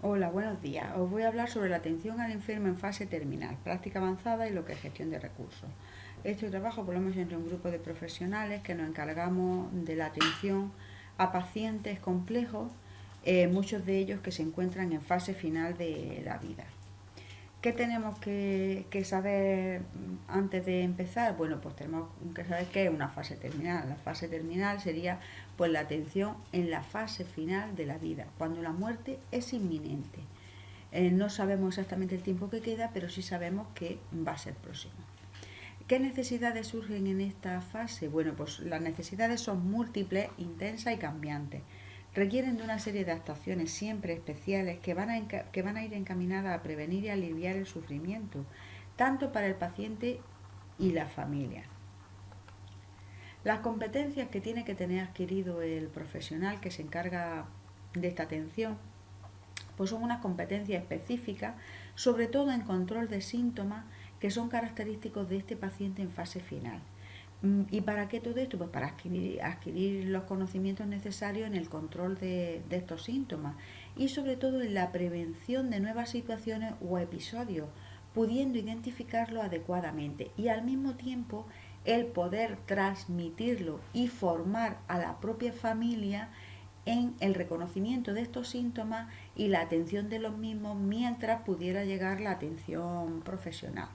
Hola, buenos días. Os voy a hablar sobre la atención al enfermo en fase terminal, práctica avanzada y lo que es gestión de recursos. Este trabajo lo hemos hecho entre un grupo de profesionales que nos encargamos de la atención a pacientes complejos, muchos de ellos que se encuentran en fase final de la vida. ¿Qué tenemos que saber antes de empezar? Bueno, pues tenemos que saber qué es una fase terminal. La fase terminal sería pues la atención en la fase final de la vida, cuando la muerte es inminente. No sabemos exactamente el tiempo que queda, pero sí sabemos que va a ser próximo. ¿Qué necesidades surgen en esta fase? Bueno, pues las necesidades son múltiples, intensas y cambiantes. Requieren de una serie de actuaciones siempre especiales que van a ir encaminadas a prevenir y aliviar el sufrimiento, tanto para el paciente y la familia. Las competencias que tiene que tener adquirido el profesional que se encarga de esta atención pues son unas competencias específicas, sobre todo en control de síntomas que son característicos de este paciente en fase final. ¿Y para qué todo esto? Pues para adquirir los conocimientos necesarios en el control de estos síntomas y sobre todo en la prevención de nuevas situaciones o episodios, pudiendo identificarlo adecuadamente y al mismo tiempo el poder transmitirlo y formar a la propia familia en el reconocimiento de estos síntomas y la atención de los mismos mientras pudiera llegar la atención profesional.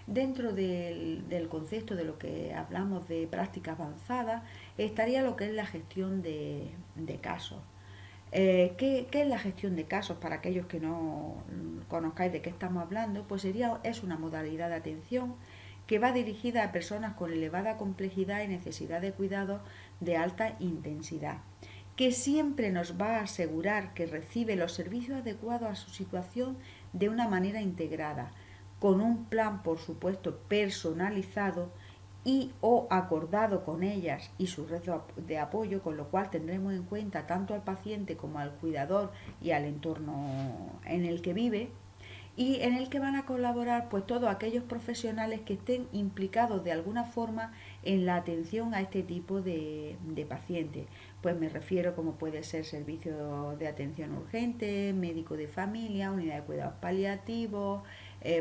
Dentro del concepto de lo que hablamos de práctica avanzada estaría lo que es la gestión de casos. ¿Qué es la gestión de casos? Para aquellos que no conozcáis de qué estamos hablando, pues es una modalidad de atención que va dirigida a personas con elevada complejidad y necesidad de cuidados de alta intensidad, que siempre nos va a asegurar que recibe los servicios adecuados a su situación de una manera integrada, con un plan, por supuesto, personalizado y o acordado con ellas y su red de apoyo, con lo cual tendremos en cuenta tanto al paciente como al cuidador y al entorno en el que vive, y en el que van a colaborar pues todos aquellos profesionales que estén implicados de alguna forma en la atención a este tipo de pacientes. Pues me refiero como puede ser servicio de atención urgente, médico de familia, unidad de cuidados paliativos,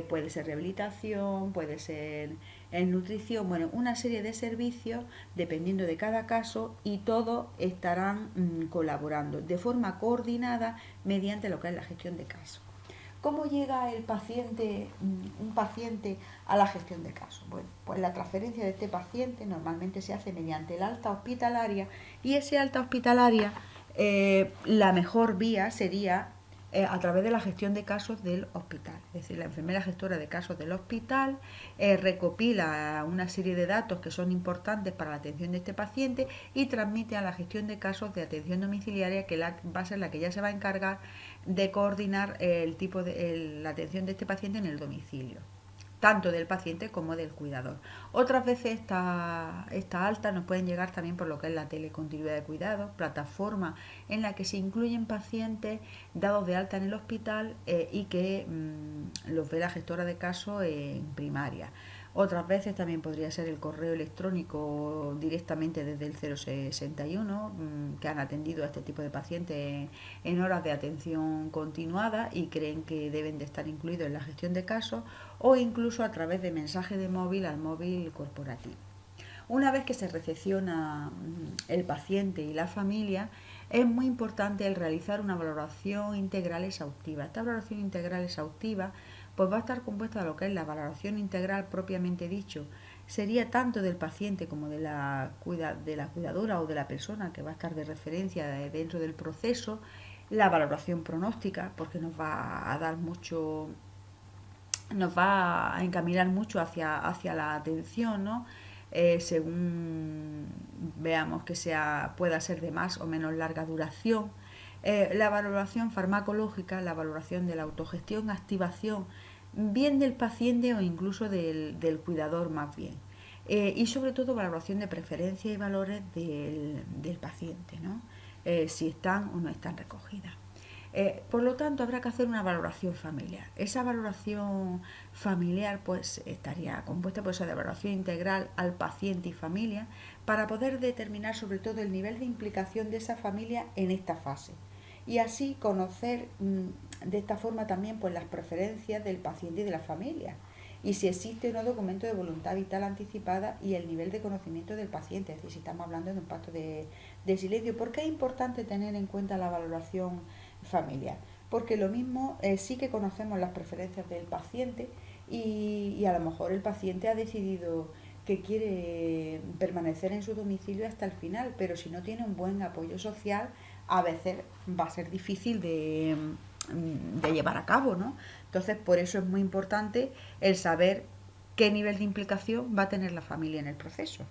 puede ser rehabilitación, puede ser en nutrición, bueno, una serie de servicios dependiendo de cada caso y todos estarán colaborando de forma coordinada mediante lo que es la gestión de casos. ¿Cómo llega un paciente a la gestión de casos? Bueno, pues la transferencia de este paciente normalmente se hace mediante el alta hospitalaria y ese alta hospitalaria, la mejor vía sería a través de la gestión de casos del hospital. Es decir, la enfermera gestora de casos del hospital recopila una serie de datos que son importantes para la atención de este paciente y transmite a la gestión de casos de atención domiciliaria, que va a ser la que ya se va a encargar de coordinar la atención de este paciente en el domicilio, tanto del paciente como del cuidador. Otras veces esta alta nos pueden llegar también por lo que es la telecontinuidad de cuidados, plataforma en la que se incluyen pacientes dados de alta en el hospital y que los ve la gestora de casos en primaria. Otras veces también podría ser el correo electrónico directamente desde el 061, que han atendido a este tipo de pacientes en horas de atención continuada y creen que deben de estar incluidos en la gestión de casos, o incluso a través de mensaje de móvil al móvil corporativo. Una vez que se recepciona el paciente y la familia, es muy importante el realizar una valoración integral exhaustiva. Esta valoración integral exhaustiva pues va a estar compuesta de lo que es la valoración integral propiamente dicho. Sería tanto del paciente como de la cuidadora o de la persona que va a estar de referencia dentro del proceso, la valoración pronóstica, porque nos va a encaminar mucho hacia la atención, ¿no? Según veamos que pueda ser de más o menos larga duración. La valoración farmacológica, la valoración de la autogestión, activación, bien del paciente o incluso del cuidador más bien. Y sobre todo valoración de preferencia y valores del paciente, ¿no? Si están o no están recogidas. Por lo tanto, habrá que hacer una valoración familiar. Esa valoración familiar pues estaría compuesta por esa valoración integral al paciente y familia para poder determinar sobre todo el nivel de implicación de esa familia en esta fase y así conocer de esta forma también pues las preferencias del paciente y de la familia, y si existe o no documento de voluntad vital anticipada y el nivel de conocimiento del paciente, es decir, si estamos hablando de un pacto de silencio. ¿Por qué es importante tener en cuenta la valoración familiar? Porque lo mismo sí que conocemos las preferencias del paciente y a lo mejor el paciente ha decidido que quiere permanecer en su domicilio hasta el final, pero si no tiene un buen apoyo social, a veces va a ser difícil de llevar a cabo, ¿no? Entonces, por eso es muy importante el saber qué nivel de implicación va a tener la familia en el proceso.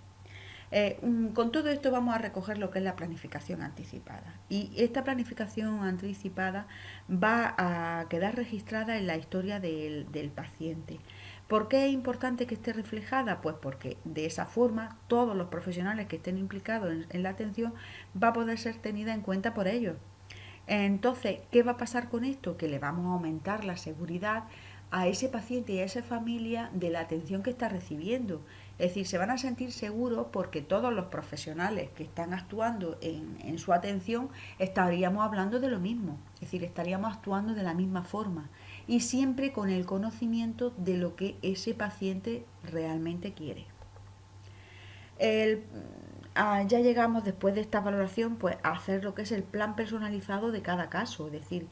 Con todo esto vamos a recoger lo que es la planificación anticipada. Y esta planificación anticipada va a quedar registrada en la historia del paciente. ¿Por qué es importante que esté reflejada? Pues porque de esa forma todos los profesionales que estén implicados en la atención va a poder ser tenida en cuenta por ellos. Entonces, ¿qué va a pasar con esto? Que le vamos a aumentar la seguridad a ese paciente y a esa familia de la atención que está recibiendo. Es decir, se van a sentir seguros porque todos los profesionales que están actuando en su atención estaríamos hablando de lo mismo. Es decir, estaríamos actuando de la misma forma y siempre con el conocimiento de lo que ese paciente realmente quiere. Ya llegamos después de esta valoración pues a hacer lo que es el plan personalizado de cada caso, es decir,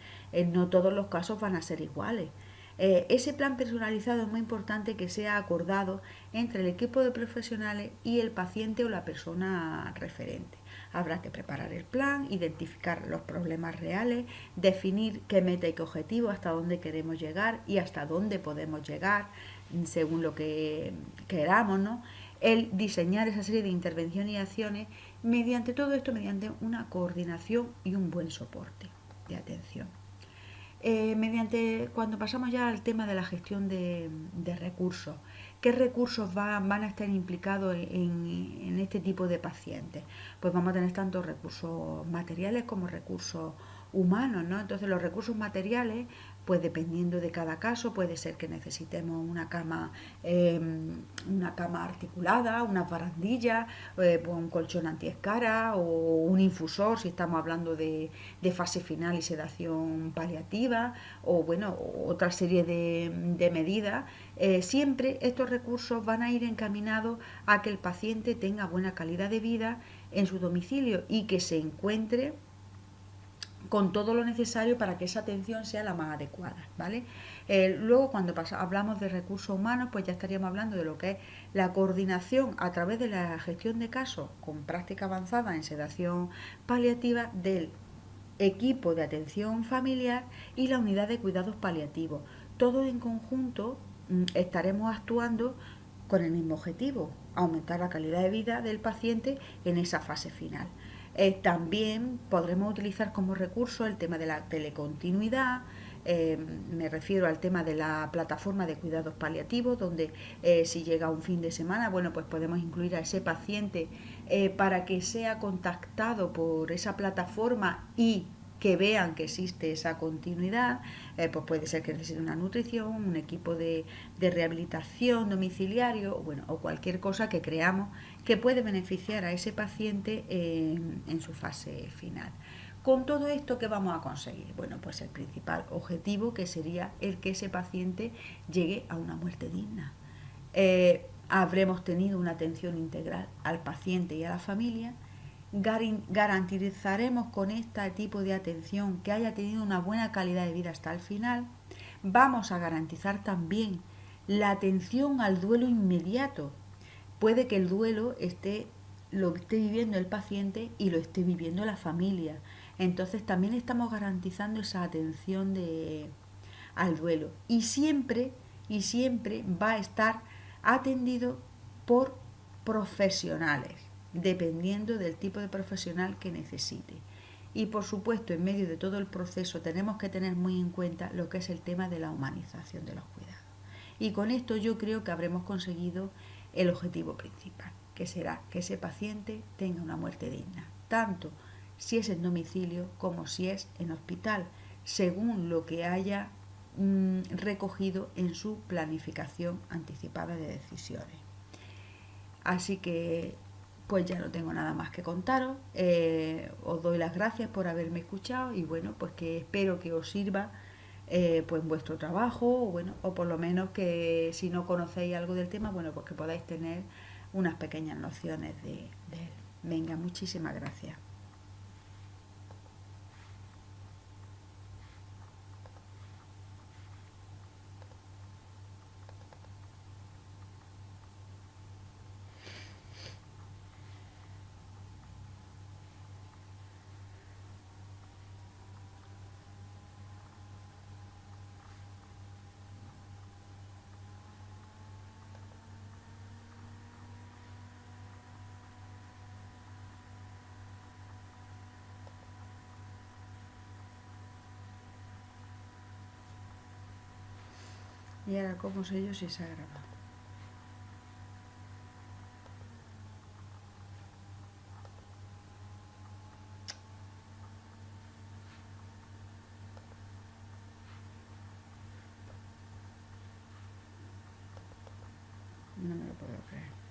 no todos los casos van a ser iguales. Ese plan personalizado es muy importante que sea acordado entre el equipo de profesionales y el paciente o la persona referente. Habrá que preparar el plan, identificar los problemas reales, definir qué meta y qué objetivo, hasta dónde queremos llegar y hasta dónde podemos llegar según lo que queramos, ¿no? El diseñar esa serie de intervenciones y acciones mediante todo esto, mediante una coordinación y un buen soporte de atención. Cuando pasamos ya al tema de la gestión de recursos, ¿qué recursos van a estar implicados en este tipo de pacientes? Pues vamos a tener tanto recursos materiales como recursos humanos, ¿no? Entonces los recursos materiales, pues dependiendo de cada caso, puede ser que necesitemos una cama articulada, una barandilla, pues un colchón antiescara o un infusor si estamos hablando de fase final y sedación paliativa, o bueno, otra serie de medidas. Siempre estos recursos van a ir encaminados a que el paciente tenga buena calidad de vida en su domicilio y que se encuentre con todo lo necesario para que esa atención sea la más adecuada, ¿vale? Luego, cuando hablamos de recursos humanos, pues ya estaríamos hablando de lo que es la coordinación a través de la gestión de casos con práctica avanzada en sedación paliativa del equipo de atención familiar y la unidad de cuidados paliativos. Todos en conjunto estaremos actuando con el mismo objetivo, aumentar la calidad de vida del paciente en esa fase final. También podremos utilizar como recurso el tema de la telecontinuidad, me refiero al tema de la plataforma de cuidados paliativos, donde si llega un fin de semana, bueno, pues podemos incluir a ese paciente para que sea contactado por esa plataforma y que vean que existe esa continuidad. Pues puede ser que necesite una nutrición, un equipo de rehabilitación domiciliario, bueno, o cualquier cosa que creamos que puede beneficiar a ese paciente en su fase final. Con todo esto, ¿qué vamos a conseguir? Bueno, pues el principal objetivo, que sería el que ese paciente llegue a una muerte digna. Habremos tenido una atención integral al paciente y a la familia. Garantizaremos con este tipo de atención que haya tenido una buena calidad de vida hasta el final. Vamos a garantizar también la atención al duelo inmediato. Puede que el duelo lo esté viviendo el paciente y lo esté viviendo la familia. Entonces también estamos garantizando esa atención al duelo. Y siempre va a estar atendido por profesionales, dependiendo del tipo de profesional que necesite. Y por supuesto, en medio de todo el proceso tenemos que tener muy en cuenta lo que es el tema de la humanización de los cuidados. Y con esto yo creo que habremos conseguido el objetivo principal, que será que ese paciente tenga una muerte digna, tanto si es en domicilio como si es en hospital, según lo que haya recogido en su planificación anticipada de decisiones. Así que pues ya no tengo nada más que contaros. Os doy las gracias por haberme escuchado y bueno, pues que espero que os sirva pues vuestro trabajo, o bueno, o por lo menos que si no conocéis algo del tema, bueno, pues que podáis tener unas pequeñas nociones de él. Venga, muchísimas gracias. Y ahora, ¿cómo sé yo si se ha grabado? No me lo puedo creer.